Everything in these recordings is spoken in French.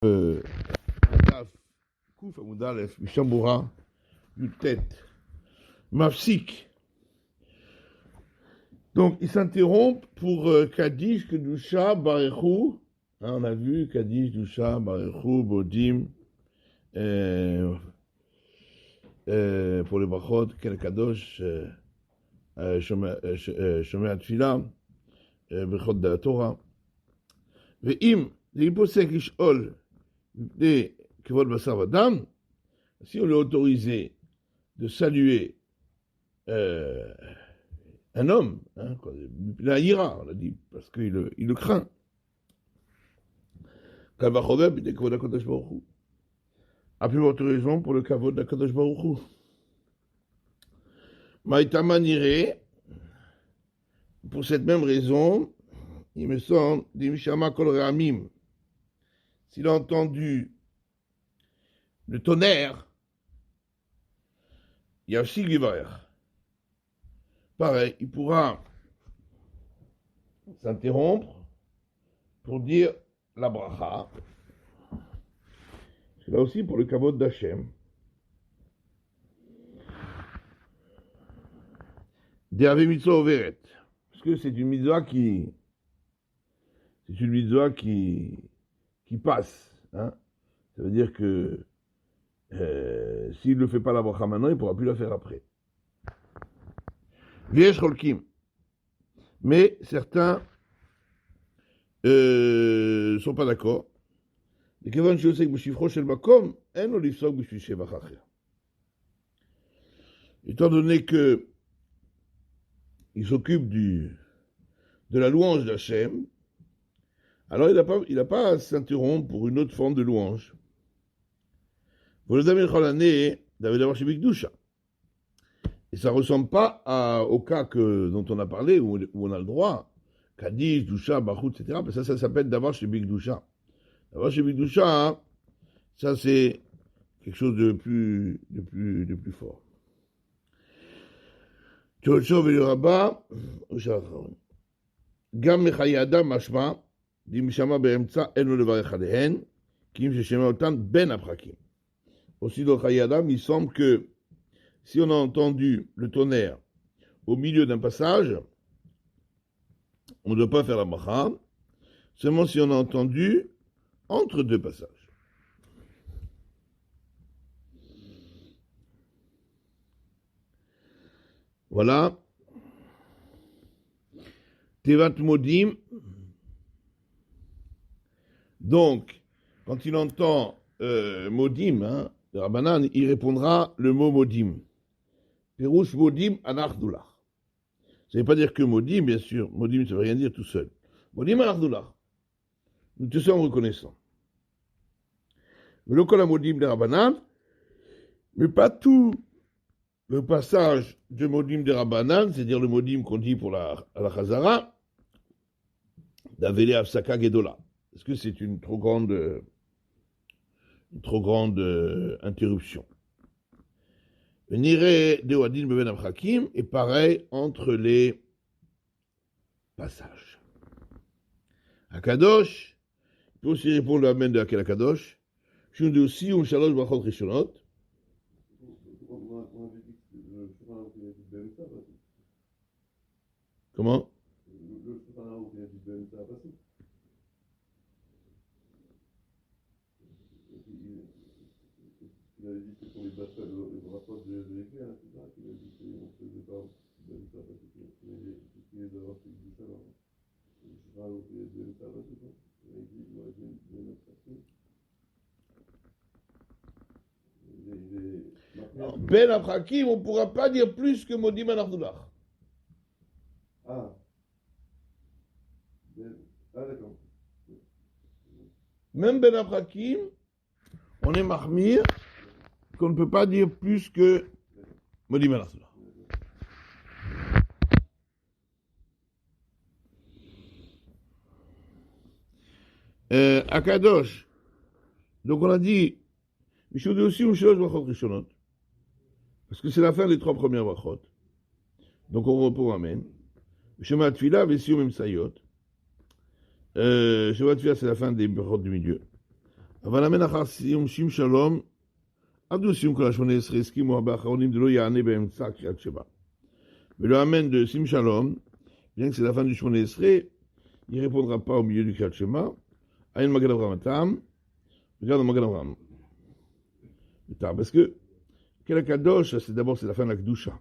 Taf, Kouf Amoud Aleph, Mishamura, Yutet, Mafsik. Donc, ils s'interrompent pour Kaddish, Kedusha, Barechou. On a vu Kaddish, Kedusha, Barechou, Bodim, pour les Brachot, Kel Kadosh, Shomer Atfila, Brachot de la Torah. Ve'im, l'hyposek l'ishol, des Kevod Basar Vadam, si on l'a autorisé de saluer un homme, la ira, on l'a dit, parce qu'il le craint. Kavachoveb, il est Kavod HaKadosh Baruch Hu. A plus forte raison pour le Kavod HaKadosh Baruch Hu. Maïtama niré, pour cette même raison, il me semble, Dimishama Kol Ramim, s'il a entendu le tonnerre, il y a aussi l'hiver. Pareil, il pourra s'interrompre pour dire la bracha. C'est là aussi pour le kavod d'Hachem. D'Ave mitzvah overet. Parce que c'est une mitzvah qui passe. Hein? Ça veut dire que s'il ne fait pas la bracha maintenant, il ne pourra plus la faire après. Viesh Cholkim. Mais certains ne sont pas d'accord. Étant donné que il s'occupe de la louange d'Hachem, alors il n'a pas à s'interrompre pour une autre forme de louange. Et ça ne ressemble pas au cas dont on a parlé, où on a le droit, Kaddish, Dusha, Bachut, etc. Mais ça s'appelle Davar chez Big Dusha. Davar chez Big Dusha, hein, ça c'est quelque chose de plus fort. Tchotchov et le rabbin, Gam Mechayada Mashma, Dimishama Be'emtsa, Eno Levarech Alehen, Kim Sheshema Otan Ben Aprakim. Aussi dans Chayadam, il semble que si on a entendu le tonnerre au milieu d'un passage, on ne doit pas faire la bracha, seulement si on a entendu entre deux passages. Voilà. Tevat Modim. Donc, quand il entend Modim, le Rabbanan, il répondra le mot Modim. Pérouche Modim Anachdullah. Ça ne veut pas dire que Modim, bien sûr. Modim, ça ne veut rien dire tout seul. Modim Anachdullah. Nous te sommes reconnaissants. Le Kol Modim de Rabbanan, mais pas tout le passage de Modim de Rabbanan, c'est-à-dire le Modim qu'on dit pour la Chazara, d'Avele Afsaka Gedola. Parce que c'est une trop grande interruption. Le Nire de Wadin Beven Amchakim est pareil entre les passages. Akadosh, il peut aussi répondre à Amen de Akel Akadosh. Je dis aussi un Shalosh Brachot Rishonot. Comment? Il avait dit que pour les brachot de l'éclair, c'est ça, qu'il a dit qu'on ne faisait pas ben ça parce qu'il est d'avoir fait du ça. Je sais pas, donc il y a ben ça, c'est ça. Il a dit, il aurait dit ben ça. Ben Aprakim, on ne pourra pas dire plus que Modim Anachdullah. Ah, d'accord. Même Ben Aprakim, on est marmire qu'on ne peut pas dire plus que Modim Anachdullah. Akadosh. Donc on a dit, Michou dit aussi, Mishlosh Brachot Rishonot. Parce que c'est la fin des 3 premières brachot. Donc on reprend Amen. Shema Tfila, Vesium Emsayot. Shema Tfila, c'est la fin des brachot du milieu. אבל אמן אחר סיום שים שלום, עבדו סיום כל ה-18 הסכימו הרבה אחרונים דלא יענה באמצע קריאת שמע. ולא אמן de sim shalom, bien que c'est la fin du 18, il ne répondra pas au milieu du Kriyat Shema. Aïn Magen Avraham Atam, regarde Magen Avraham. Parce que Kel Kadosh, c'est d'abord la fin de la Kedusha.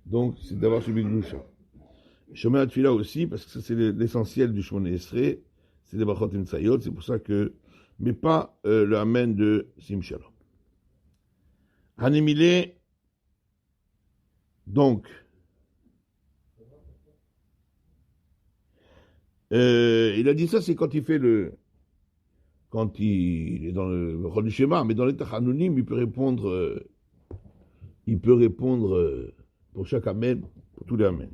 Donc c'est d'abord celui de Kedusha. Shema Tfila aussi, parce que ça c'est l'essentiel du 18, c'est des Brachot Imtsayot, c'est pour ça que, mais pas le Amen de Sim Shalom. Hanemile, donc, il a dit ça, c'est quand il fait quand il est dans le rôle du schéma, mais dans les Tachanonim, il peut répondre pour chaque Amen, pour tous les Amen.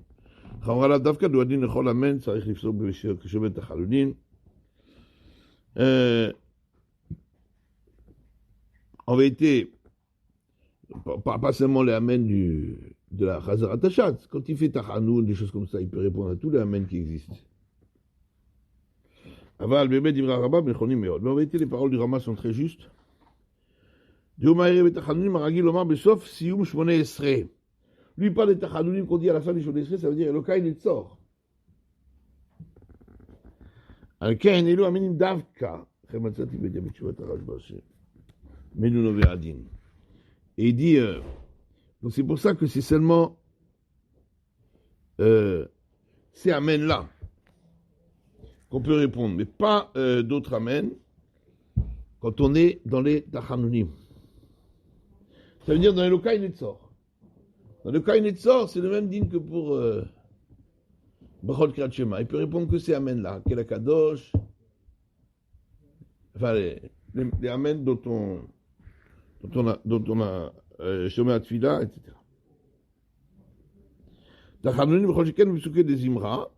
En vérité, pas seulement les Amen de la Chazarat Tashat, quand il fait Tachanoun, des choses comme ça, il peut répondre à tous les Amen qui existent. Mais en vérité, les paroles du Rama sont très justes. Lui, il parle des Tachanonim qu'on dit à la fin du 18, ça veut dire Elokai Netzor. Al-Ken Elu Aminim Davka. Et il dit, donc c'est pour ça que c'est seulement ces Amen-là qu'on peut répondre, mais pas d'autres Amen quand on est dans les Tachanonim. Ça veut dire dans les Lokai Netzor. Dans le Lokai Netzor, c'est le même din que pour Brachot Kriyat Shema. Il peut répondre que ces Amen-là, Kel Kadosh, enfin les Amen dont on a Shema Tfila, etc. Tachanonim Brachot Sheken Psuké des Imra.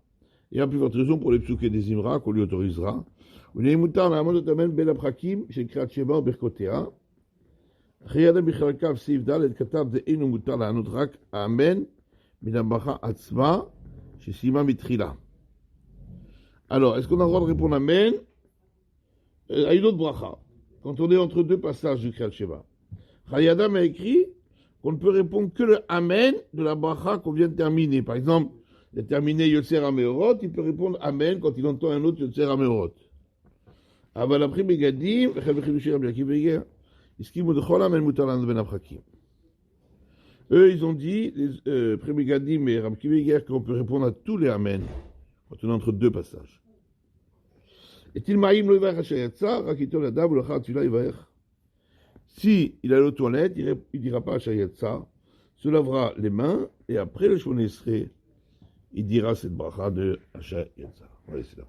Il y a plus forte raison pour les psuké des Imra qu'on lui autorisera. On est moutar la amon Amen ben aprakim chez Kriyat Shema Birkotea. Chiyada bichalkav Seif Dalet Katav de Einu moutar la anot rak Amen min habracha atzma chez Sima Mitrila. Alors, est-ce qu'on a le droit de répondre Amen à une autre bracha quand on est entre deux passages du Kriyat Shema? Chayadam a écrit qu'on ne peut répondre que le Amen de la bracha qu'on vient de terminer. Par exemple, il a terminé Yotzer HaMeorot, il peut répondre Amen quand il entend un autre Yotzer HaMeorot. Aval après Begadim, eux, ils ont dit, les Prémégadim et Rabbi Beger, qu'on peut répondre à tous les Amen quand on est entre deux passages. Est-il maïm lo yivach hashayatsa, rakito ladav ou lachar tfila yivach? Si il a aux toilettes, il dira pas hashayatsa, se lavera les mains, et après le shmonesrei, il dira cette bracha de hashayatsa. Voilà, c'est la